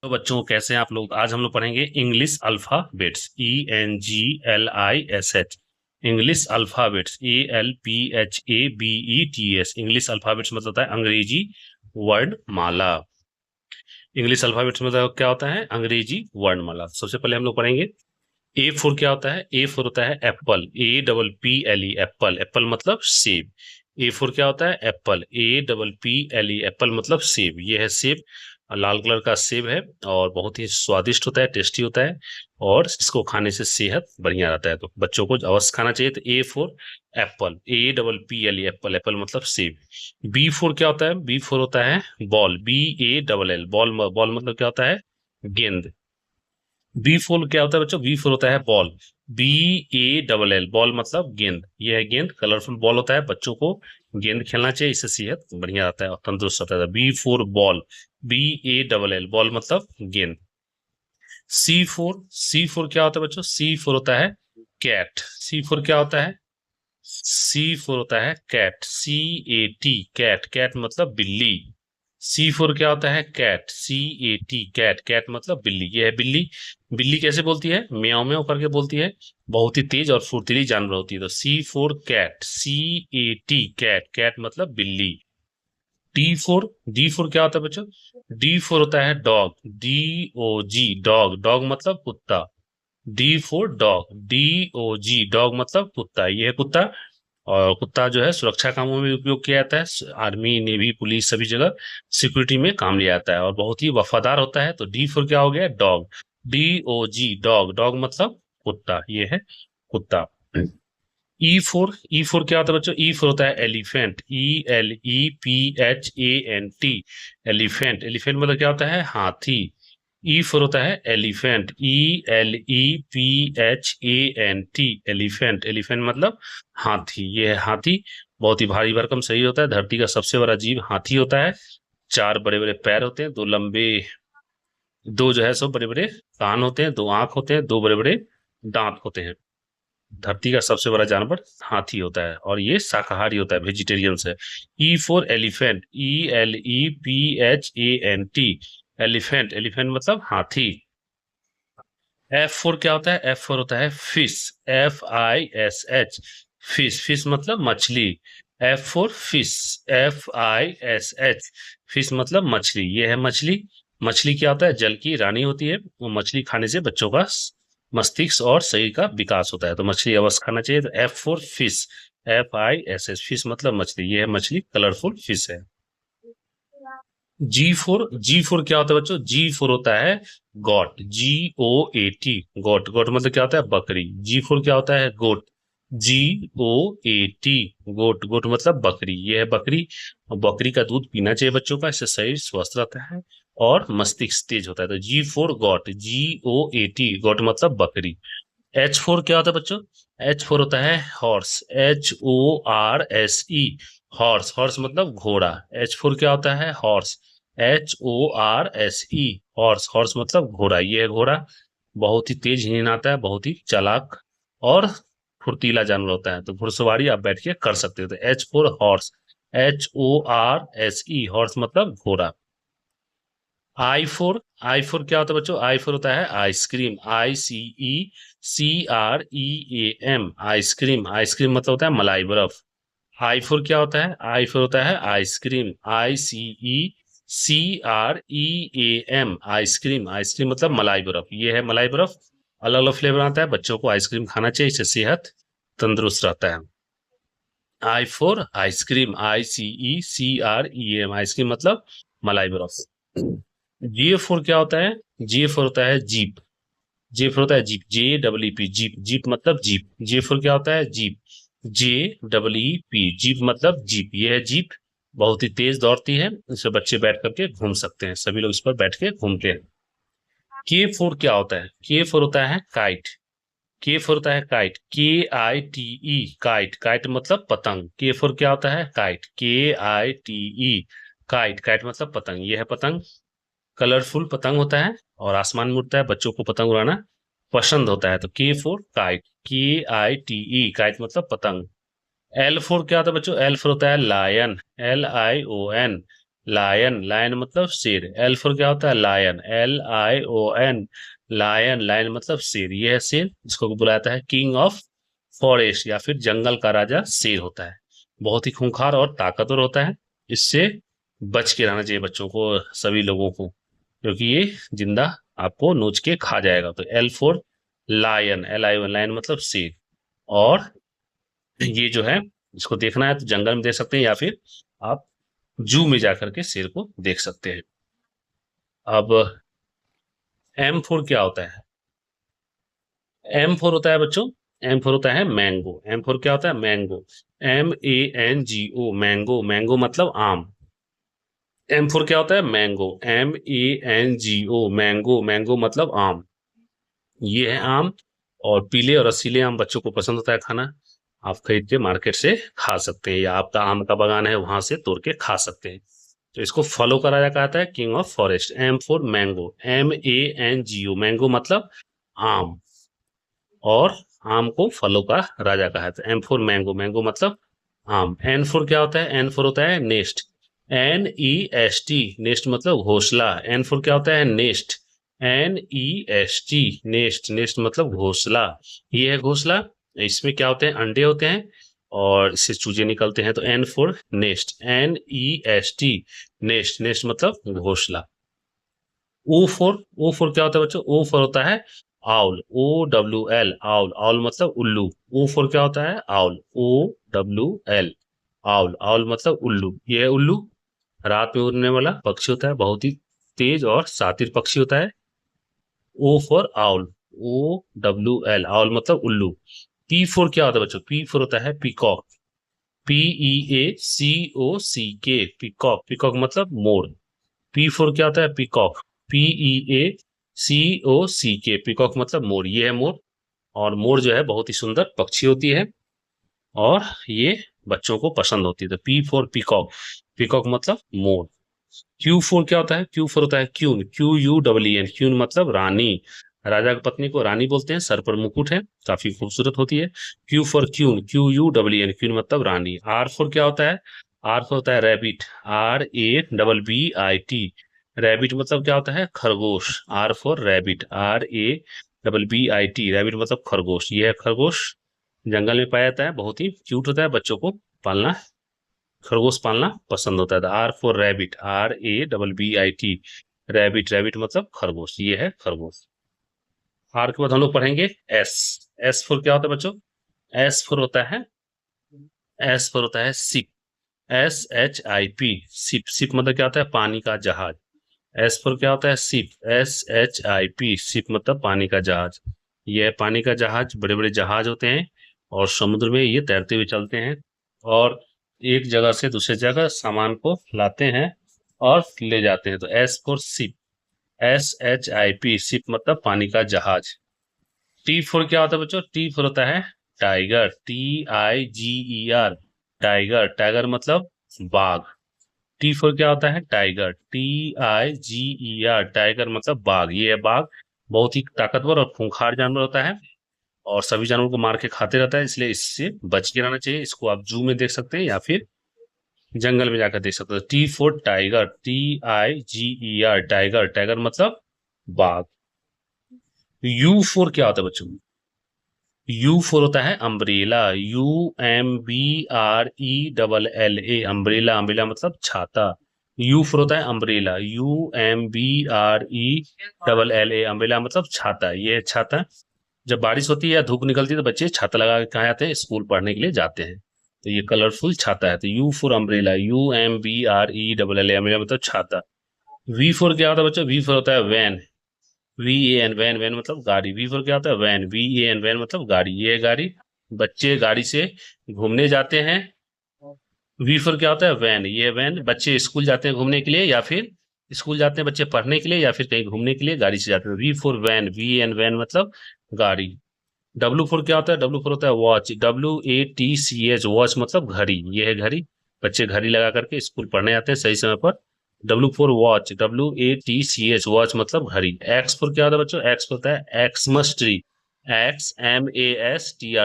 तो बच्चों कैसे हैं आप लोग। आज हम लोग पढ़ेंगे English alphabets. ENGLISH English alphabets. ALPHABETS English alphabets मतलब होता है अंग्रेजी वर्ड माला। इंग्लिश अल्फाबेट्स मतलब क्या होता है? अंग्रेजी वर्णमाला। सबसे पहले हम लोग पढ़ेंगे ए फोर क्या होता है। ए फोर होता है एप्पल। APPLE apple. एप्पल मतलब सेब। ए फोर क्या होता है? एप्पल। APPLE एप्पल मतलब सेब। ये है सेब। लाल कलर का सेब है और बहुत ही स्वादिष्ट होता है, टेस्टी होता है और इसको खाने से सेहत बढ़िया रहता है। तो बच्चों को अवश्य खाना चाहिए। तो A for apple. APPLE apple. Apple मतलब सेब। बी फोर क्या होता है? बी फोर होता है बॉल। BALL ball. बॉल मतलब क्या होता है? गेंद। बी फोर क्या होता है बच्चों? बी फोर होता है बॉल। BALL बॉल मतलब गेंद। यह है गेंद। कलरफुल बॉल होता है। बच्चों को गेंद खेलना चाहिए, इससे सेहत बढ़िया रहता है और तंदुरुस्त रहता है। B for ball. BALL ball मतलब गेंद। सी फोर क्या होता है बच्चों? सी फोर होता है कैट। सी फोर क्या होता है? सी फोर होता है कैट। CAT cat. कैट मतलब बिल्ली। सी फोर क्या होता है? कैट। CAT cat. कैट मतलब बिल्ली। ये है बिल्ली। बिल्ली कैसे बोलती है? म्याऊं म्याऊं करके बोलती है। बहुत ही तेज और फुर्तीली जानवर होती है। तो C for cat. CAT cat. Cat मतलब बिल्ली। डी फोर क्या होता है बच्चों? डी फोर होता है डॉग। DOG dog. डॉग मतलब कुत्ता। D four dog. DOG dog मतलब कुत्ता। ये है कुत्ता। और कुत्ता जो है सुरक्षा कामों में उपयोग किया जाता है। आर्मी, नेवी, पुलिस सभी जगह सिक्योरिटी में काम लिया जाता है और बहुत ही वफादार होता है। तो डी फोर क्या हो गया? डॉग। DOG dog. डॉग मतलब कुत्ता। ये है कुत्ता। ई फोर क्या होता है बच्चों? ई फोर होता है एलिफेंट। ELEPHANT elephant. एलिफेंट मतलब क्या होता है? हाथी। ई फोर होता है एलिफेंट। ELEPHANT elephant. एलिफेंट मतलब हाथी। ये है हाथी। बहुत ही भारी भरकम शरीर होता है। धरती का सबसे बड़ा जीव हाथी होता है। चार बड़े बड़े पैर होते हैं, दो लंबे, दो जो है सो बड़े बड़े कान होते हैं, दो आंख होते हैं, दो बड़े बड़े दांत होते हैं। धरती का सबसे बड़ा जानवर हाथी होता है और ये शाकाहारी होता है, वेजिटेरियन है। E for elephant. ELEPHANT elephant. Elephant मतलब हाथी। एफ फोर क्या होता है? एफ फोर होता है फिश। FISH fish. फिश मतलब मछली। F four fish. FISH fish मतलब मछली। ये है मछली। मछली क्या होता है? जल की रानी होती है। वो मछली खाने से बच्चों का मस्तिष्क और शरीर का विकास होता है। तो मछली अवश्य खाना चाहिए। तो F four fish. FISH fish मतलब मछली। ये है मछली, कलरफुल फिश है। जी फोर क्या होता है बच्चों? जी फोर होता है गॉट। GOAT got. गॉट मतलब क्या होता है? बकरी। जी फोर क्या होता है? गोट। GOAT गोट। गोट मतलब बकरी। ये है बकरी। और बकरी का दूध पीना चाहिए बच्चों का, इससे शरीर स्वस्थ रहता है और मस्तिष्क तेज होता है। तो जी फोर गॉट। GOAT गॉट मतलब बकरी। एच फोर क्या होता है बच्चों? एच फोर होता है हॉर्स। HORSE horse. हॉर्स मतलब घोड़ा। एच फोर क्या होता है? हॉर्स। HORSE horse. हॉर्स मतलब घोड़ा। ये है घोड़ा। बहुत ही तेज हिरन आता है, बहुत ही चालाक और फुर्तीला जानवर होता है। तो घुड़सवारी आप बैठ के कर सकते हो। तो H four hours. HORSE horse मतलब घोड़ा। आई फोर क्या होता है बच्चों? आई फोर होता है आइसक्रीम। ICECREAM ice cream. आइसक्रीम मतलब होता है मलाई बर्फ। आई फोर क्या होता है? आई फोर होता है आइसक्रीम। ICECREAM ice cream. आइसक्रीम मतलब मलाई बर्फ। ये है मलाई बर्फ। अलग अलग फ्लेवर आता है। बच्चों को आइसक्रीम खाना चाहिए, इससे सेहत तंदुरुस्त रहता है। आई फोर आइसक्रीम। ICECREAM आइसक्रीम मतलब मलाई बर्फ। जी फोर क्या होता है? जी फोर होता है जीप। जे फोर होता है जीप। JEEP jeep. जीप मतलब जीप। जे फोर क्या होता है? जीप। JEEP जीप मतलब जीप। ये है जीप। बहुत ही तेज दौड़ती है, इस पर बच्चे बैठ करके घूम सकते हैं। सभी लोग इस पर बैठ के घूमते हैं। के फोर क्या होता है? के फोर होता है काइट। के फोर होता है काइट। KITE kite. काइट मतलब पतंग। के फोर क्या होता है? काइट। KITE kite. काइट मतलब पतंग। ये है पतंग। कलरफुल पतंग होता है और आसमान में उड़ता है। बच्चों को पतंग उड़ाना पसंद होता है। तो के फोर काइट। KITE काइट मतलब पतंग। एल फोर क्या होता है बच्चों? एल फोर होता है लायन। LION लायन, लायन मतलब शेर। एल फॉर क्या होता है? लायन, LION, लायन, लायन मतलब शेर। यह है शेर, जिसको बुलाया जाता है किंग ऑफ फॉरेस्ट या फिर जंगल का राजा शेर होता है। बहुत ही खूंखार और ताकतवर होता है। इससे बच के रहना चाहिए बच्चों को, सभी लोगों को, क्योंकि ये जिंदा आपको नोच के खा जाएगा। तो L for lion, LION, lion मतलब शेर। और ये जो है, इसको देखना है तो जंगल में देख सकते हैं या फिर आप जू में जाकर के शेर को देख सकते हैं। अब एम फोर क्या होता है? एम फोर होता है बच्चों, एम फोर होता है मैंगो। एम फोर क्या होता है? मैंगो, MANGO, मैंगो, मैंगो मतलब आम। एम फोर क्या होता है? मैंगो, MANGO, मैंगो, मैंगो मतलब आम। ये है आम। और पीले और रसीले आम बच्चों को पसंद होता है खाना। आप खरीद के मार्केट से खा सकते हैं, या आपका आम का बागान है वहां से तोड़ के खा सकते हैं। तो इसको फॉलो करा जाता कहता है king of forest. M for mango, MANGO, mango मतलब आम। और आम को फलों का राजा कहा जाता है। एम फोर मैंगो, मैंगो मतलब आम। एन फोर क्या होता है? एन फोर होता है नेस्ट, NEST, नेस्ट मतलब घोंसला। एन फोर क्या होता है? नेस्ट, NEST, नेस्ट, नेस्ट मतलब घोंसला। ये है घोंसला। इसमें क्या होते हैं? अंडे होते हैं और इससे चूजे निकलते हैं। तो N for nest, NEST, nest, nest मतलब घोंसला। ओ फोर, ओ फोर क्या होता है बच्चों? ओ फोर होता है आउल, OWL, आउल, आउल मतलब उल्लू। ओ फोर क्या होता है? आउल, OWL, आउल, आउल मतलब उल्लू। ये है उल्लू, रात में उड़ने वाला पक्षी होता है, बहुत ही तेज और शातिर पक्षी होता है। O for owl, OWL, owl मतलब उल्लू। पी फोर क्या होता है बच्चों? पी फोर होता है पीकॉक, PEACOCK, पीकॉक, पीकॉक मतलब मोर। पी फोर क्या होता है? पीकॉक, PEACOCK, पीकॉक मतलब मोर। ये है मोर। और मोर जो है बहुत ही सुंदर पक्षी होती है और ये बच्चों को पसंद होती है। तो पी फोर पीकॉक, पीकॉक मतलब मोर। क्यू फोर क्या होता है? क्यू फोर होता है क्यून, QUEEN, क्यून मतलब रानी। राजा की पत्नी को रानी बोलते हैं, सर पर मुकुट है, काफी खूबसूरत होती है। Q for queen, QUEEN, queen मतलब रानी। आर फोर क्या होता है? आर फोर होता है रैबिट, RABBIT, रैबिट मतलब क्या होता है? खरगोश। R for rabbit, RABBIT, rabbit मतलब खरगोश। ये है खरगोश, जंगल में पाया जाता है, बहुत ही क्यूट होता है, बच्चों को पालना, खरगोश पालना पसंद होता है। R for rabbit, RABBIT, rabbit, rabbit मतलब खरगोश। ये है खरगोश। आर के बाद हम लोग पढ़ेंगे एस। एस फॉर क्या होता है बच्चों? एस फॉर होता है, एस फॉर होता है शिप, SHIP, शिप, शिप मतलब क्या होता है? पानी का जहाज। एस फॉर क्या होता है? शिप, SHIP, शिप मतलब पानी का जहाज। ये है पानी का जहाज, बड़े बड़े जहाज होते हैं और समुद्र में ये तैरते हुए चलते हैं और एक जगह से दूसरे जगह सामान को लाते हैं और ले जाते हैं। तो S for ship, SHIP, ship मतलब पानी का जहाज। टी फोर क्या होता है बच्चों? टी फोर होता है टाइगर, TIGER, टाइगर, टाइगर मतलब बाघ। टी फोर क्या होता है? टाइगर, TIGER, टाइगर मतलब बाघ। ये है बाघ, बहुत ही ताकतवर और खूंखार जानवर होता है और सभी जानवरों को मार के खाते रहता है, इसलिए इससे बच के रहना चाहिए। इसको आप जू में देख सकते हैं या फिर जंगल में जाकर देख सकते हो। T for tiger, TIGER, tiger, tiger मतलब बाघ। यू फोर क्या होता है बच्चों? यू फोर होता है अम्ब्रेला, UMBRELLA, अम्ब्रेला, अम्ब्रेला मतलब छाता। यू फोर होता है अम्ब्रेला, UMBRELLA, अम्ब्रेला मतलब छाता। ये है छाता। जब बारिश होती है या धूप निकलती है तो बच्चे छाता लगा के कहाँ जाते हैं? स्कूल पढ़ने के लिए जाते हैं। तो ये कलरफुल छाता है। तो you four umbrella, UMBRELLA, umbrella मतलब छाता। वी फोर क्या होता है बच्चों? वी फोर होता है वैन, VAN, वैन, वैन मतलब गाड़ी। वी फोर क्या होता है? वैन, VAN, वैन मतलब गाड़ी। ये है गाड़ी, बच्चे गाड़ी से घूमने जाते हैं। वी फोर क्या होता है? वैन, ये वैन, बच्चे स्कूल जाते हैं घूमने के लिए या फिर स्कूल जाते हैं बच्चे पढ़ने के लिए या फिर कहीं घूमने के लिए गाड़ी से जाते हैं। V for van, VAN, van मतलब गाड़ी। डब्लू फोर क्या होता है? डब्लू फोर होता है वॉच, WATCH, वॉच मतलब घड़ी। ये है घड़ी, बच्चे घड़ी लगा करके स्कूल पढ़ने जाते हैं सही समय पर। W four watch, WATCH, watch मतलब घड़ी। एक्स फोर क्या होता है बच्चों? एक्स होता है Xmas tree, XMASTREE,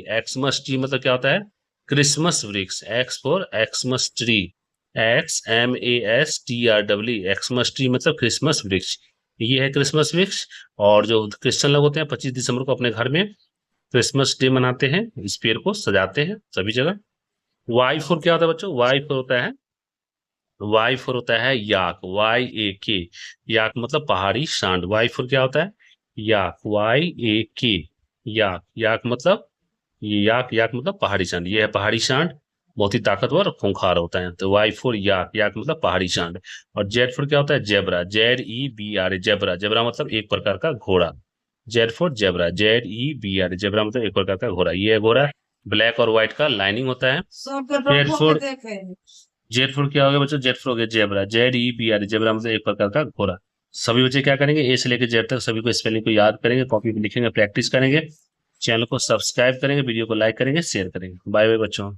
Xmas tree मतलब क्या होता है? क्रिसमस वृक्ष। X for Xmas tree. XMASTRW, Xmas tree मतलब क्रिसमस वृक्ष। ये है क्रिसमस वृक्ष। और जो क्रिश्चियन लोग होते हैं 25 दिसंबर को अपने घर में क्रिसमस डे मनाते हैं, इस पेड़ को सजाते हैं सभी जगह। वाई फोर क्या होता है बच्चों? वाई फोर होता है याक, YAK। याक मतलब पहाड़ी सांड। वाई फोर क्या होता है? याक, YAK। याक, याक मतलब याक, याक मतलब पहाड़ी सांड। ये है पहाड़ी सांड, बहुत ही ताकतवर और खूंखार होता है। तो वाई फोर याक, याक मतलब पहाड़ी सांड। और जेड फोर क्या होता है? Zebra, ZEBRA, zebra. जेबरा मतलब एक प्रकार का घोड़ा। Z four zebra, ZEBRA, zebra मतलब एक प्रकार का घोड़ा। ये है घोड़ा, ब्लैक और व्हाइट का लाइनिंग होता है। जेड फोर, जेड फोर क्या हो गया बच्चों? जेड फोर हो गया जेबरा, ZEBRA, जेबरा मतलब एक प्रकार का घोड़ा। सभी बच्चे क्या करेंगे? ए से लेकर जेड तक सभी को स्पेलिंग को याद करेंगे, कॉपी पे लिखेंगे, प्रैक्टिस करेंगे। चैनल को सब्सक्राइब करेंगे, वीडियो को लाइक करेंगे, शेयर करेंगे। बाय बाय बच्चों।